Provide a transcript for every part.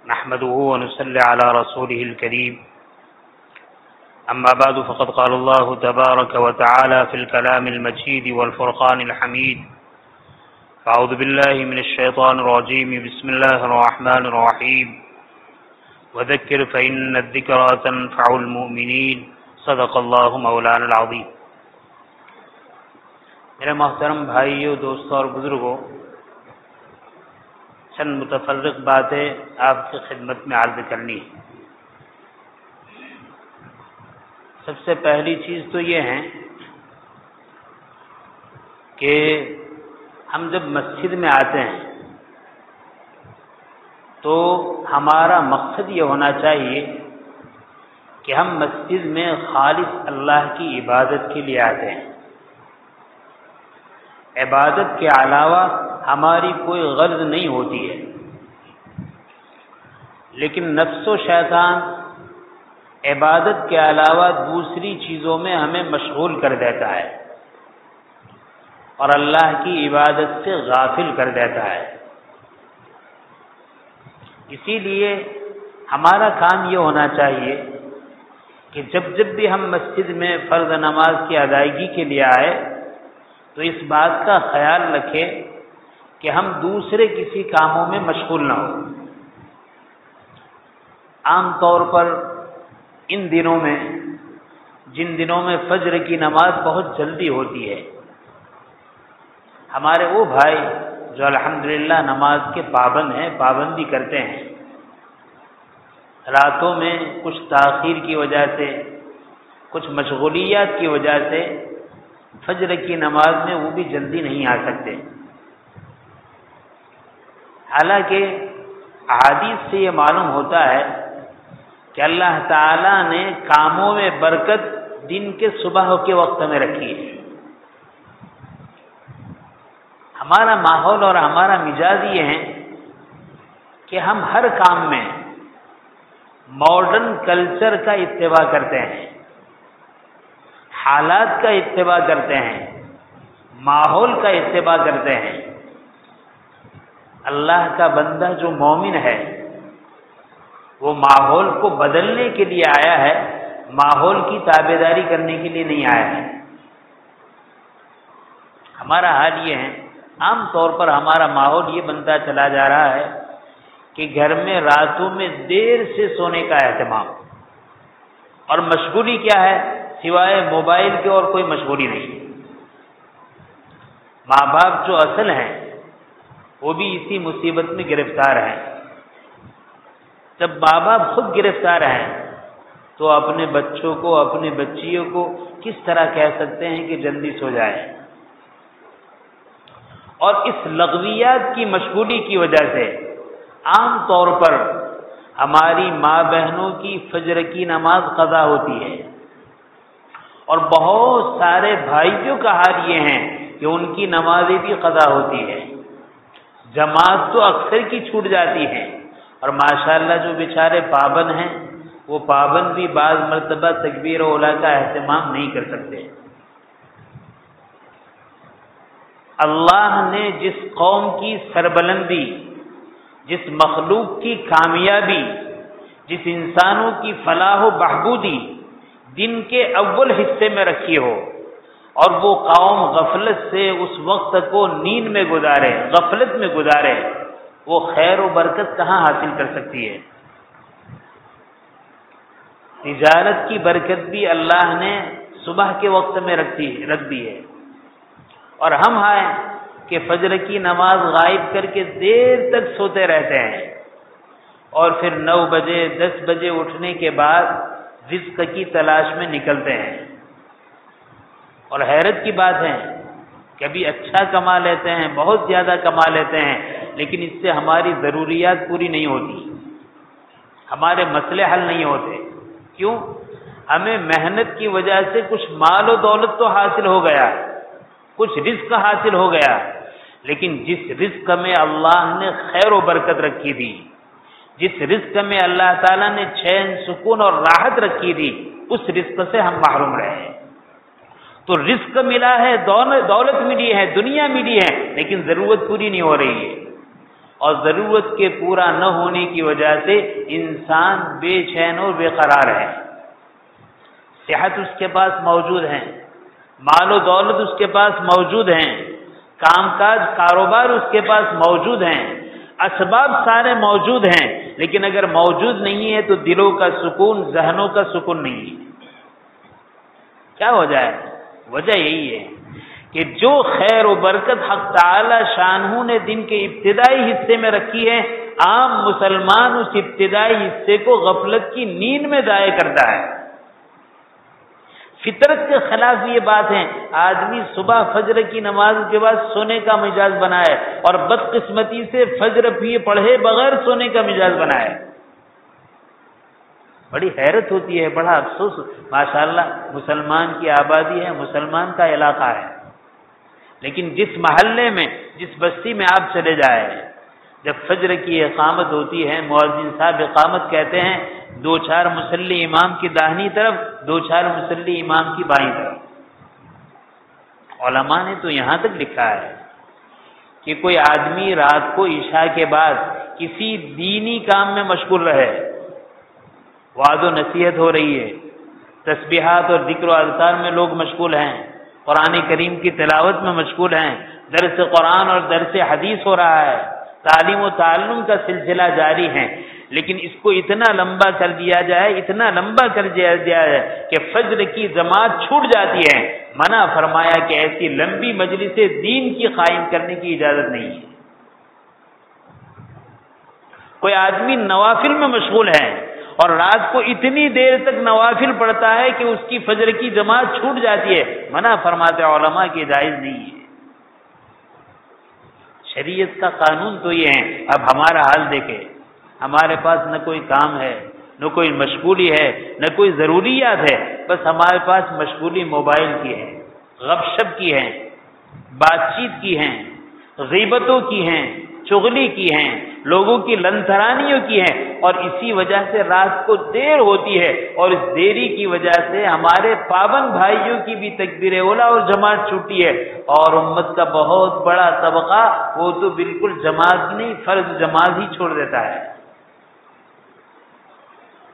نحمده ونصلي على رسوله الكريم أما بعد فقد قال الله تبارك وتعالى في الكلام المجيد والفرقان الحميد أعوذ بالله من الشيطان الرجيم بسم الله الرحمن الرحيم وذكر فإن الذكرى تنفع المؤمنين صدق الله مولانا العظيم۔ میرے محترم بھائیوں، دوستوں اور بزرگوں، چند متفرق باتیں آپ کی خدمت میں عرض کرنی ہے۔ سب سے پہلی چیز تو یہ ہے کہ ہم جب مسجد میں آتے ہیں تو ہمارا مقصد یہ ہونا چاہیے کہ ہم مسجد میں خالص اللہ کی عبادت کے لیے آتے ہیں۔ عبادت کے علاوہ ہماری کوئی غرض نہیں ہوتی ہے، لیکن نفس و شیطان عبادت کے علاوہ دوسری چیزوں میں ہمیں مشغول کر دیتا ہے اور اللہ کی عبادت سے غافل کر دیتا ہے۔ اسی لیے ہمارا کام یہ ہونا چاہیے کہ جب بھی ہم مسجد میں فرض نماز کی ادائیگی کے لیے آئے تو اس بات کا خیال رکھیں کہ ہم دوسرے کسی کاموں میں مشغول نہ ہوں۔ عام طور پر ان دنوں میں، جن دنوں میں فجر کی نماز بہت جلدی ہوتی ہے، ہمارے وہ بھائی جو الحمدللہ نماز کے پابند ہیں، پابندی کرتے ہیں، راتوں میں کچھ تاخیر کی وجہ سے، کچھ مشغولیات کی وجہ سے فجر کی نماز میں وہ بھی جلدی نہیں آ سکتے۔ حالانکہ احادیث سے یہ معلوم ہوتا ہے کہ اللہ تعالیٰ نے کاموں میں برکت دن کے صبح کے وقت میں رکھی ہے۔ ہمارا ماحول اور ہمارا مزاج یہ ہے کہ ہم ہر کام میں ماڈرن کلچر کا اتباع کرتے ہیں، حالات کا اتباع کرتے ہیں، ماحول کا اتباع کرتے ہیں۔ اللہ کا بندہ جو مومن ہے وہ ماحول کو بدلنے کے لیے آیا ہے، ماحول کی تابعداری کرنے کے لیے نہیں آیا ہے۔ ہمارا حال یہ ہے، عام طور پر ہمارا ماحول یہ بنتا چلا جا رہا ہے کہ گھر میں راتوں میں دیر سے سونے کا اہتمام، اور مشغولی کیا ہے؟ سوائے موبائل کے اور کوئی مشغولی نہیں۔ ماں باپ جو اصل ہیں وہ بھی اسی مصیبت میں گرفتار ہیں۔ جب ماں باپ خود گرفتار ہیں تو اپنے بچوں کو، اپنے بچیوں کو کس طرح کہہ سکتے ہیں کہ جلدی سو جائیں؟ اور اس لغویات کی مشغولی کی وجہ سے عام طور پر ہماری ماں بہنوں کی فجر کی نماز قضا ہوتی ہے، اور بہت سارے بھائیوں کا حال یہ ہے کہ ان کی نمازیں بھی قضا ہوتی ہے۔ جماعت تو اکثر کی چھوٹ جاتی ہے، اور ماشاءاللہ جو بیچارے پابند ہیں وہ پابند بھی بعض مرتبہ تکبیر اولا کا اہتمام نہیں کر سکتے۔ اللہ نے جس قوم کی سربلندی، جس مخلوق کی کامیابی، جس انسانوں کی فلاح و بہبودی دن کے اول حصے میں رکھی ہو، اور وہ قوم غفلت سے اس وقت کو نیند میں گزارے، غفلت میں گزارے، وہ خیر و برکت کہاں حاصل کر سکتی ہے؟ تجارت کی برکت بھی اللہ نے صبح کے وقت میں رکھ دی ہے، اور ہم ہیں کہ فجر کی نماز غائب کر کے دیر تک سوتے رہتے ہیں، اور پھر 9 بجے 10 بجے اٹھنے کے بعد رزق کی تلاش میں نکلتے ہیں۔ اور حیرت کی بات ہے، کبھی اچھا کما لیتے ہیں، بہت زیادہ کما لیتے ہیں، لیکن اس سے ہماری ضروریات پوری نہیں ہوتی، ہمارے مسئلے حل نہیں ہوتے۔ کیوں؟ ہمیں محنت کی وجہ سے کچھ مال و دولت تو حاصل ہو گیا، کچھ رزق حاصل ہو گیا، لیکن جس رزق میں اللہ نے خیر و برکت رکھی تھی، جس رزق میں اللہ تعالیٰ نے چین، سکون اور راحت رکھی تھی، اس رزق سے ہم محروم رہے۔ تو رزق ملا ہے، دولت ملی ہے، دنیا ملی ہے، لیکن ضرورت پوری نہیں ہو رہی ہے۔ اور ضرورت کے پورا نہ ہونے کی وجہ سے انسان بے چین اور بے قرار ہے۔ صحت اس کے پاس موجود ہے، مال و دولت اس کے پاس موجود ہیں، کام کاج کاروبار اس کے پاس موجود ہیں، اسباب سارے موجود ہیں، لیکن اگر موجود نہیں ہے تو دلوں کا سکون، ذہنوں کا سکون نہیں ہے۔ کیا وجہ ہے؟ وجہ یہی ہے کہ جو خیر و برکت حق تعالی شانہ نے دن کے ابتدائی حصے میں رکھی ہے، عام مسلمان اس ابتدائی حصے کو غفلت کی نیند میں ضائع کرتا ہے۔ فطرت کے خلاف یہ بات ہے، آدمی صبح فجر کی نماز کے بعد سونے کا مزاج بنائے اور بدقسمتی سے فجر بھی پڑھے بغیر سونے کا مزاج بنائے۔ بڑی حیرت ہوتی ہے، بڑا افسوس۔ ماشاءاللہ مسلمان کی آبادی ہے، مسلمان کا علاقہ ہے، لیکن جس محلے میں، جس بستی میں آپ چلے جائیں، جب فجر کی اقامت ہوتی ہے، مؤذن صاحب اقامت کہتے ہیں، 2-4 مصلی امام کی داہنی طرف، 2-4 مصلی امام کی بائیں طرف۔ علماء نے تو یہاں تک لکھا ہے کہ کوئی آدمی رات کو عشاء کے بعد کسی دینی کام میں مشغول رہے، وعظ و نصیحت ہو رہی ہے، تسبیحات اور ذکر و اذکار میں لوگ مشغول ہیں، قرآن کریم کی تلاوت میں مشغول ہیں، درس قرآن اور درس حدیث ہو رہا ہے، تعلیم و تعلم کا سلسلہ جاری ہے، لیکن اس کو اتنا لمبا کر دیا جائے، اتنا لمبا کر دیا جائے کہ فجر کی جماعت چھوٹ جاتی ہے۔ منع فرمایا کہ ایسی لمبی مجلس دین کی قائم کرنے کی اجازت نہیں ہے۔ کوئی آدمی نوافل میں مشغول ہے اور رات کو اتنی دیر تک نوافل پڑھتا ہے کہ اس کی فجر کی جماعت چھوٹ جاتی ہے، منع فرماتے علماء کہ جائز نہیں ہے۔ شریعت کا قانون تو یہ ہے۔ اب ہمارا حال دیکھیں، ہمارے پاس نہ کوئی کام ہے، نہ کوئی مشغولی ہے، نہ کوئی ضروریات ہے، بس ہمارے پاس مشغولی موبائل کی ہے، غب شپ کی ہے، بات چیت کی ہیں، غیبتوں کی ہیں، چغلی کی ہیں، لوگوں کی لنتھرانیوں کی ہیں، اور اسی وجہ سے رات کو دیر ہوتی ہے، اور اس دیری کی وجہ سے ہمارے پابند بھائیوں کی بھی تکبیر اولیٰ اور جماعت چھوٹی ہے، اور امت کا بہت بڑا طبقہ وہ تو بالکل جماعت نہیں، فرض جماعت ہی چھوڑ دیتا ہے۔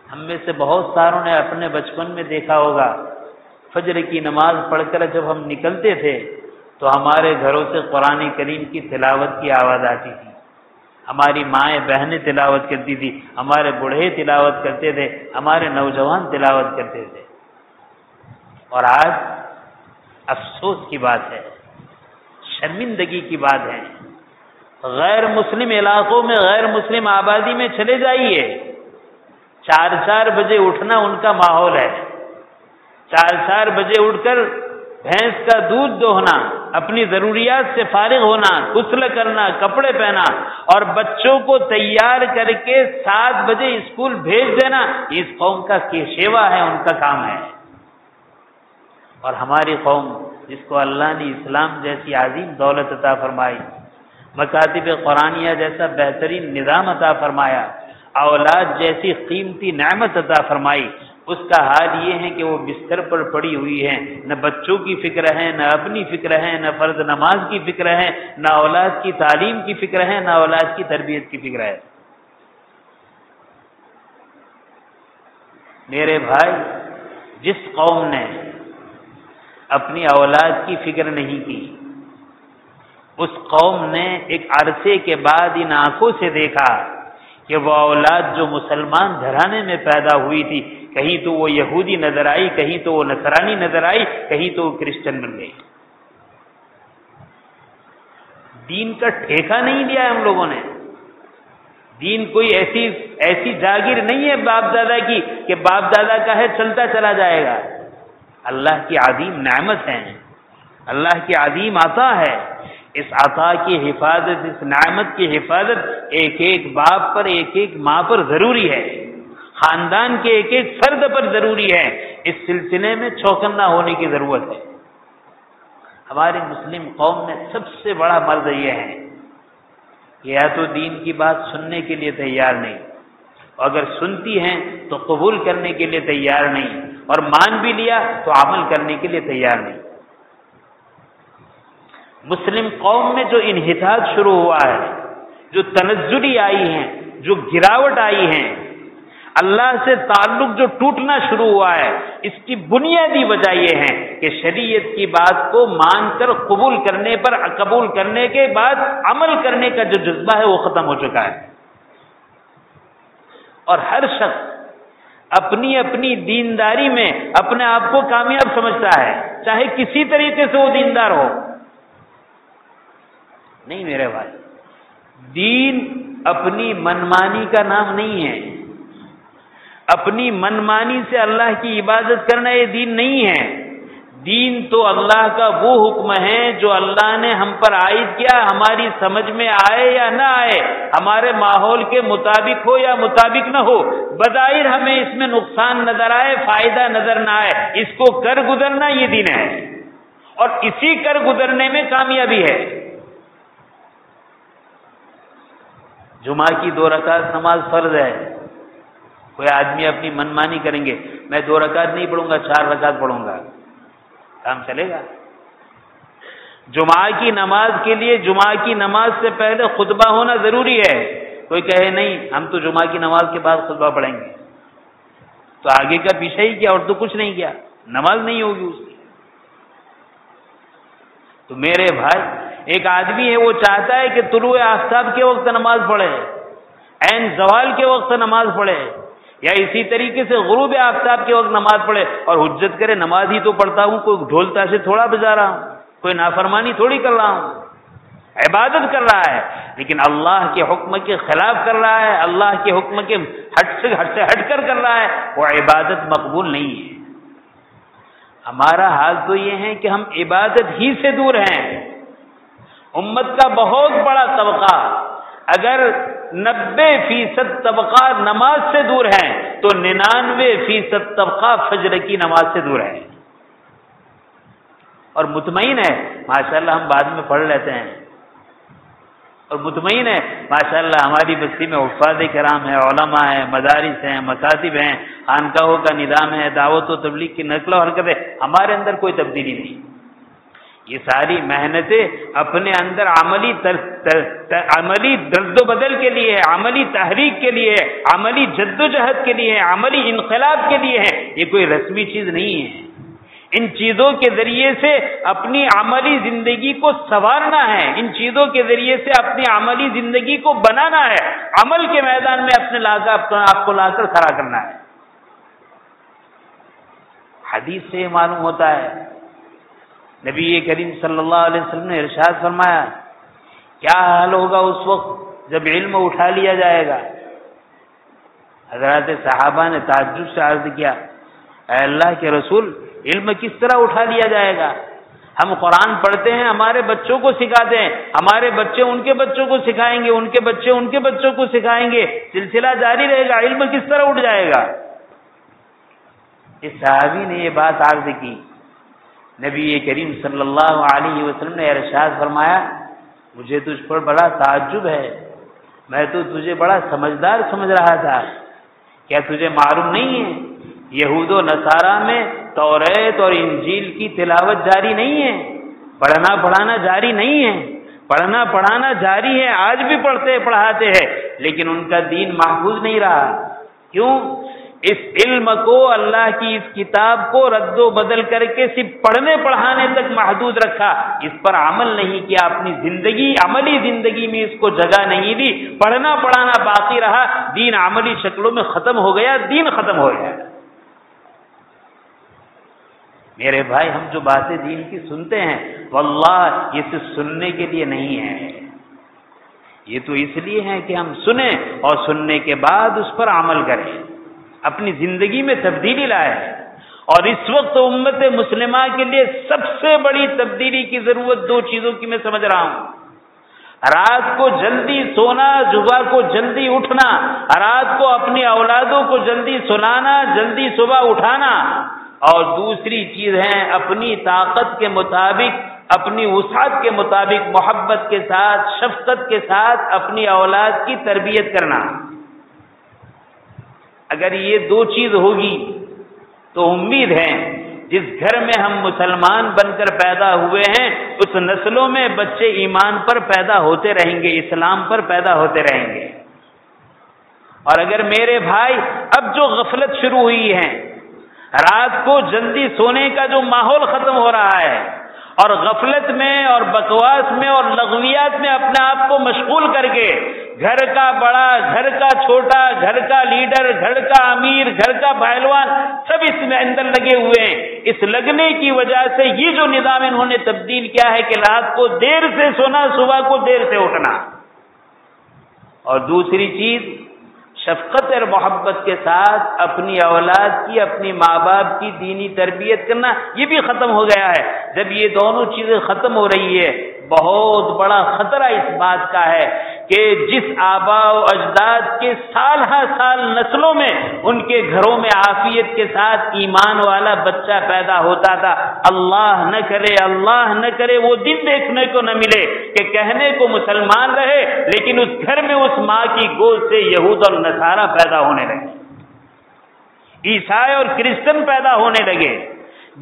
ہم میں سے بہت ساروں نے اپنے بچپن میں دیکھا ہوگا، فجر کی نماز پڑھ کر جب ہم نکلتے تھے تو ہمارے گھروں سے قرآن کریم کی تلاوت کی آواز آتی تھی، ہماری مائیں بہنیں تلاوت کرتی تھی، ہمارے بوڑھے تلاوت کرتے تھے، ہمارے نوجوان تلاوت کرتے تھے۔ اور آج افسوس کی بات ہے، شرمندگی کی بات ہے، غیر مسلم علاقوں میں، غیر مسلم آبادی میں چلے جائیے، 4 بجے اٹھنا ان کا ماحول ہے، 4 بجے اٹھ کر بھینس کا دودھ دوہنا، اپنی ضروریات سے فارغ ہونا، غسل کرنا، کپڑے پہنا اور بچوں کو تیار کر کے 7 بجے اسکول بھیج دینا، اس قوم کا شیوا ہے، ان کا کام ہے۔ اور ہماری قوم جس کو اللہ نے اسلام جیسی عظیم دولت عطا فرمائی، مکاتب قرآنیہ جیسا بہترین نظام عطا فرمایا، اولاد جیسی قیمتی نعمت عطا فرمائی، اس کا حال یہ ہے کہ وہ بستر پر پڑی ہوئی ہے، نہ بچوں کی فکر ہے، نہ اپنی فکر ہے، نہ فرض نماز کی فکر ہے، نہ اولاد کی تعلیم کی فکر ہے، نہ اولاد کی تربیت کی فکر ہے۔ میرے بھائی، جس قوم نے اپنی اولاد کی فکر نہیں کی، اس قوم نے ایک عرصے کے بعد ان آنکھوں سے دیکھا کہ وہ اولاد جو مسلمان گھرانے میں پیدا ہوئی تھی، کہیں تو وہ یہودی نظر آئی، کہیں تو وہ نصرانی نظر آئی، کہیں تو وہ کرسچن بن گئی۔ دین کا ٹھیکہ نہیں لیا ہے ہم لوگوں نے۔ دین کوئی ایسی جاگیر نہیں ہے باپ دادا کی کہ باپ دادا کا ہے چلتا چلا جائے گا۔ اللہ کی عظیم نعمت ہے، اللہ کی عظیم عطا ہے۔ اس عطا کی حفاظت، اس نعمت کی حفاظت ایک ایک باپ پر، ایک ایک ماں پر ضروری ہے، خاندان کے ایک ایک فرد پر ضروری ہے۔ اس سلسلے میں چوکنا ہونے کی ضرورت ہے۔ ہماری مسلم قوم میں سب سے بڑا مرض یہ ہے کہ یا تو دین کی بات سننے کے لیے تیار نہیں، اور اگر سنتی ہیں تو قبول کرنے کے لیے تیار نہیں، اور مان بھی لیا تو عمل کرنے کے لیے تیار نہیں۔ مسلم قوم میں جو انحطاط شروع ہوا ہے، جو تنزلی آئی ہیں، جو گراوٹ آئی ہیں، اللہ سے تعلق جو ٹوٹنا شروع ہوا ہے، اس کی بنیادی وجہ یہ ہے کہ شریعت کی بات کو مان کر قبول کرنے کے بعد عمل کرنے کا جو جذبہ ہے وہ ختم ہو چکا ہے۔ اور ہر شخص اپنی اپنی دینداری میں اپنے آپ کو کامیاب سمجھتا ہے، چاہے کسی طریقے سے وہ دیندار ہو۔ نہیں میرے بھائی، دین اپنی منمانی کا نام نہیں ہے۔ اپنی منمانی سے اللہ کی عبادت کرنا یہ دین نہیں ہے۔ دین تو اللہ کا وہ حکم ہے جو اللہ نے ہم پر عائد کیا، ہماری سمجھ میں آئے یا نہ آئے، ہمارے ماحول کے مطابق ہو یا مطابق نہ ہو، بظاہر ہمیں اس میں نقصان نظر آئے، فائدہ نظر نہ آئے، اس کو کر گزرنا یہ دین ہے، اور اسی کر گزرنے میں کامیابی ہے۔ جمعہ کی 2 رکعت نماز فرض ہے۔ کوئی آدمی اپنی منمانی کریں گے، میں 2 رکعت نہیں پڑھوں گا، 4 رکعت پڑھوں گا، کام چلے گا؟ جمعہ کی نماز کے لیے جمعہ کی نماز سے پہلے خطبہ ہونا ضروری ہے۔ کوئی کہے نہیں ہم تو جمعہ کی نماز کے بعد خطبہ پڑھیں گے، تو آگے کا پیچھے ہی کیا اور تو کچھ نہیں کیا، نماز نہیں ہوگی اس کی۔ تو میرے بھائی، ایک آدمی ہے وہ چاہتا ہے کہ طلوع آفتاب کے وقت نماز پڑھے، عین زوال کے وقت نماز پڑھے، یا اسی طریقے سے غروب آفتاب کے وقت نماز پڑھے، اور حجت کرے نماز ہی تو پڑھتا ہوں، کوئی ڈھول تاشے تھوڑا بجا رہا ہوں، کوئی نافرمانی تھوڑی کر رہا ہوں، عبادت کر رہا ہے لیکن اللہ کے حکم کے خلاف کر رہا ہے، اللہ کے حکم کے ہٹ کر رہا ہے، وہ عبادت مقبول نہیں ہے۔ ہمارا حال تو یہ ہے کہ ہم عبادت ہی سے دور ہیں۔ امت کا بہت بڑا طبقہ اگر 90% طبقہ نماز سے دور ہیں تو 99% طبقہ فجر کی نماز سے دور ہے، اور مطمئن ہے ماشاءاللہ ہم بعد میں پڑھ لیتے ہیں، اور مطمئن ہے ماشاءاللہ ہماری بستی میں حفاظ کرام ہیں، علماء ہیں، مدارس ہیں، مکاتب ہیں، خانقاہوں کا نظام ہے، دعوت و تبلیغ کی نقل و حرکت ہے، ہمارے اندر کوئی تبدیلی نہیں۔ یہ ساری محنتیں اپنے اندر عملی درد و بدل کے لیے ہے، عملی تحریک کے لیے ہے، عملی جد و جہد کے لیے ہے، عملی انقلاب کے لیے ہے، یہ کوئی رسمی چیز نہیں ہے۔ ان چیزوں کے ذریعے سے اپنی عملی زندگی کو سنوارنا ہے، ان چیزوں کے ذریعے سے اپنی عملی زندگی کو بنانا ہے، عمل کے میدان میں اپنے آپ کو لا کر کھڑا کرنا ہے۔ حدیث سے معلوم ہوتا ہے، نبی کریم صلی اللہ علیہ وسلم نے ارشاد فرمایا، کیا حال ہوگا اس وقت جب علم اٹھا لیا جائے گا؟ حضرات صحابہ نے تعجب سے عرض کیا، اے اللہ کے رسول، علم کس طرح اٹھا لیا جائے گا؟ ہم قرآن پڑھتے ہیں، ہمارے بچوں کو سکھاتے ہیں، ہمارے بچے ان کے بچوں کو سکھائیں گے، ان کے بچے ان کے بچوں کو سکھائیں گے، سلسلہ جاری رہے گا، علم کس طرح اٹھ جائے گا؟ اس صحابی نے یہ بات عرض کی، نبی کریم صلی اللہ علیہ وسلم نے ارشاد فرمایا، مجھے تجھ پر بڑا تعجب ہے، میں تو تجھے بڑا سمجھدار سمجھ رہا تھا، کیا تجھے معلوم نہیں ہے یہود و نصارہ میں توریت اور انجیل کی تلاوت جاری نہیں ہے، پڑھنا پڑھانا جاری نہیں ہے، پڑھنا پڑھانا جاری ہے، آج بھی پڑھاتے ہیں، لیکن ان کا دین محفوظ نہیں رہا۔ کیوں؟ اس علم کو، اللہ کی اس کتاب کو رد و بدل کر کے صرف پڑھنے پڑھانے تک محدود رکھا، اس پر عمل نہیں کیا، اپنی زندگی، عملی زندگی میں اس کو جگہ نہیں دی، پڑھنا پڑھانا باقی رہا، دین عملی شکلوں میں ختم ہو گیا، دین ختم ہو گیا۔ میرے بھائی، ہم جو باتیں دین کی سنتے ہیں، واللہ یہ صرف سننے کے لیے نہیں ہے، یہ تو اس لیے ہے کہ ہم سنیں اور سننے کے بعد اس پر عمل کریں، اپنی زندگی میں تبدیلی لائے۔ اور اس وقت امت مسلمہ کے لیے سب سے بڑی تبدیلی کی ضرورت 2 چیزوں کی میں سمجھ رہا ہوں، رات کو جلدی سونا، صبح کو جلدی اٹھنا، رات کو اپنی اولادوں کو جلدی سلانا، جلدی صبح اٹھانا، اور دوسری چیز ہے اپنی طاقت کے مطابق، اپنی وسعت کے مطابق محبت کے ساتھ، شفقت کے ساتھ اپنی اولاد کی تربیت کرنا۔ اگر یہ 2 چیز ہوگی تو امید ہے جس گھر میں ہم مسلمان بن کر پیدا ہوئے ہیں اس نسلوں میں بچے ایمان پر پیدا ہوتے رہیں گے، اسلام پر پیدا ہوتے رہیں گے۔ اور اگر میرے بھائی اب جو غفلت شروع ہوئی ہے، رات کو جلدی سونے کا جو ماحول ختم ہو رہا ہے اور غفلت میں اور بکواس میں اور لغویات میں اپنے آپ کو مشغول کر کے گھر کا بڑا، گھر کا چھوٹا، گھر کا لیڈر، گھر کا امیر، گھر کا پہلوان سب اس میں اندر لگے ہوئے ہیں۔ اس لگنے کی وجہ سے یہ جو نظام انہوں نے تبدیل کیا ہے کہ رات کو دیر سے سونا، صبح کو دیر سے اٹھنا۔ اور دوسری چیز، شفقت اور محبت کے ساتھ اپنی اولاد کی، اپنی ماں باپ کی دینی تربیت کرنا، یہ بھی ختم ہو گیا ہے۔ جب یہ دونوں چیزیں ختم ہو رہی ہے، بہت بڑا خطرہ اس بات کا ہے کہ جس آباء و اجداد کے سال ہر سال نسلوں میں ان کے گھروں میں عافیت کے ساتھ ایمان والا بچہ پیدا ہوتا تھا، اللہ نہ کرے، اللہ نہ کرے وہ دن دیکھنے کو نہ ملے کہ کہنے کو مسلمان رہے لیکن اس گھر میں اس ماں کی گود سے یہود اور نصارہ پیدا ہونے لگے، عیسائی اور کرسچن پیدا ہونے لگے،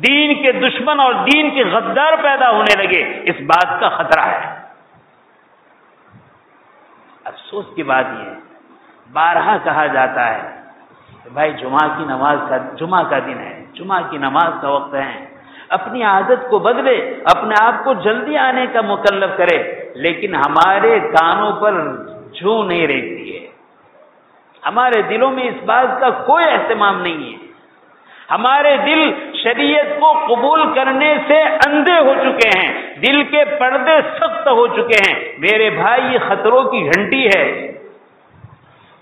دین کے دشمن اور دین کے غدار پیدا ہونے لگے۔ اس بات کا خطرہ ہے۔ افسوس کی بات یہ ہے، بارہا کہا جاتا ہے کہ بھائی جمعہ کا دن ہے، جمعہ کی نماز کا وقت ہے، اپنی عادت کو بدلے، اپنے آپ کو جلدی آنے کا مکلف کرے، لیکن ہمارے کانوں پر جوں نہیں رہتی ہے، ہمارے دلوں میں اس بات کا کوئی اہتمام نہیں ہے۔ ہمارے دل شریعت کو قبول کرنے سے اندھے ہو چکے ہیں، دل کے پردے سخت ہو چکے ہیں۔ میرے بھائی یہ خطروں کی گھنٹی ہے۔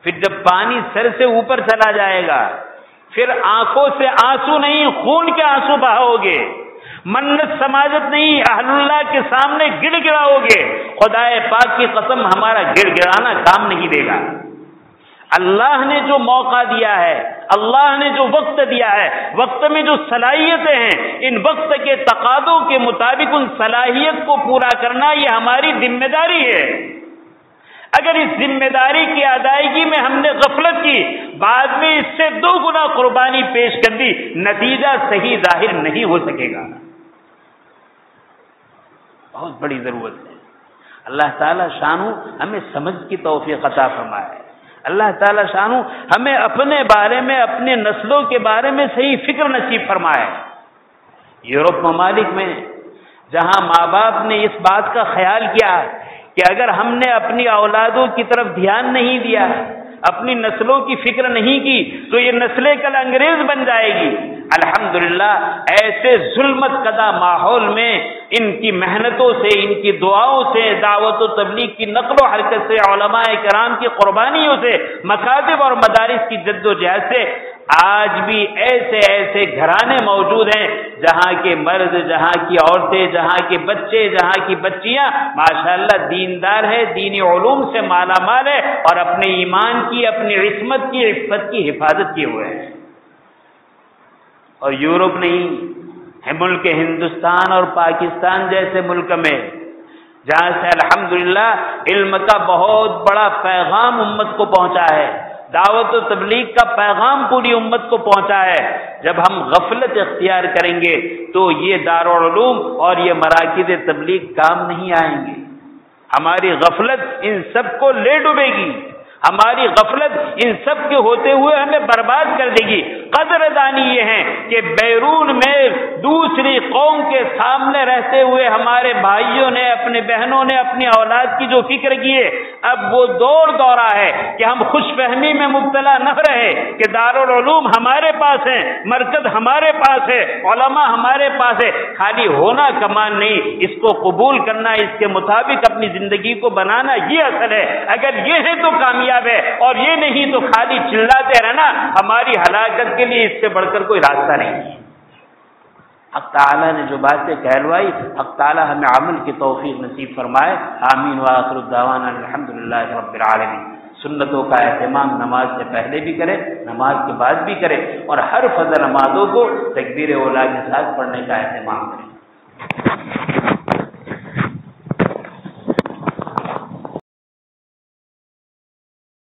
پھر جب پانی سر سے اوپر چلا جائے گا، پھر آنکھوں سے آنسو نہیں، خون کے آنسو بہاؤ گے، منت سماجت نہیں، اہل اللہ کے سامنے گڑ گڑاؤ گے۔ خدا پاک کی قسم ہمارا گڑ گڑانا کام نہیں دے گا۔ اللہ نے جو موقع دیا ہے، اللہ نے جو وقت دیا ہے، وقت میں جو صلاحیتیں ہیں، ان وقت کے تقاضوں کے مطابق ان صلاحیت کو پورا کرنا یہ ہماری ذمہ داری ہے۔ اگر اس ذمہ داری کی ادائیگی میں ہم نے غفلت کی، بعد میں اس سے 2 گنا قربانی پیش کر دی، نتیجہ صحیح ظاہر نہیں ہو سکے گا۔ بہت بڑی ضرورت ہے۔ اللہ تعالی شانو ہمیں سمجھ کی توفیق عطا فرمائے۔ اللہ تعالی شانو ہمیں اپنے بارے میں، اپنے نسلوں کے بارے میں صحیح فکر نصیب فرمائے۔ یورپ ممالک میں جہاں ماں باپ نے اس بات کا خیال کیا کہ اگر ہم نے اپنی اولادوں کی طرف دھیان نہیں دیا، اپنی نسلوں کی فکر نہیں کی تو یہ نسلیں کل انگریز بن جائے گی۔ الحمدللہ ایسے ظلمت کدہ ماحول میں ان کی محنتوں سے، ان کی دعاؤں سے، دعوت و تبلیغ کی نقل و حرکت سے، علماء کرام کی قربانیوں سے، مکاتب اور مدارس کی جد و جہد سے آج بھی ایسے ایسے گھرانے موجود ہیں جہاں کے مرد، جہاں کی عورتیں، جہاں کے بچے، جہاں کی بچیاں ماشاءاللہ دیندار ہے، دینی علوم سے مالا مال ہے اور اپنے ایمان کی، اپنی عصمت کی، عفت کی حفاظت کیے ہوئے ہیں۔ اور یورپ نہیں ہے، ملک ہندوستان اور پاکستان جیسے ملک میں جہاں سے الحمدللہ علم کا بہت بڑا پیغام امت کو پہنچا ہے، دعوت و تبلیغ کا پیغام پوری امت کو پہنچا ہے، جب ہم غفلت اختیار کریں گے تو یہ دارالعلوم اور یہ مراکز تبلیغ کام نہیں آئیں گے۔ ہماری غفلت ان سب کو لے ڈوبے گی، ہماری غفلت ان سب کے ہوتے ہوئے ہمیں برباد کر دے گی۔ قدر دانی یہ ہے کہ بیرون میں دوسری قوم کے سامنے رہتے ہوئے ہمارے بھائیوں نے، اپنے بہنوں نے اپنی اولاد کی جو فکر کی ہے، اب وہ دورہ ہے کہ ہم خوش فہمی میں مبتلا نہ رہے کہ دارالعلوم ہمارے پاس ہے، مرکز ہمارے پاس ہے، علماء ہمارے پاس ہے۔ خالی ہونا کمان نہیں، اس کو قبول کرنا، اس کے مطابق اپنی زندگی کو بنانا، یہ اصل ہے۔ اگر یہ ہے تو کامیاب ہے، اور یہ نہیں تو خالی چلاتے رہنا ہماری ہلاکت کے لیے اس سے بڑھ کر کوئی راستہ نہیں ہے۔ حق تعالی نے جو باتیں کہلوائی، حق تعالی ہمیں عمل کی توفیق نصیب فرمائے۔ آمین وآخر الدعوانا الحمدللہ رب العالمین۔ سنتوں کا اہتمام نماز سے پہلے بھی کرے، نماز کے بعد بھی کرے، اور ہر فرض نمازوں کو تکبیر اولیٰ کے ساتھ پڑھنے کا اہتمام کرے۔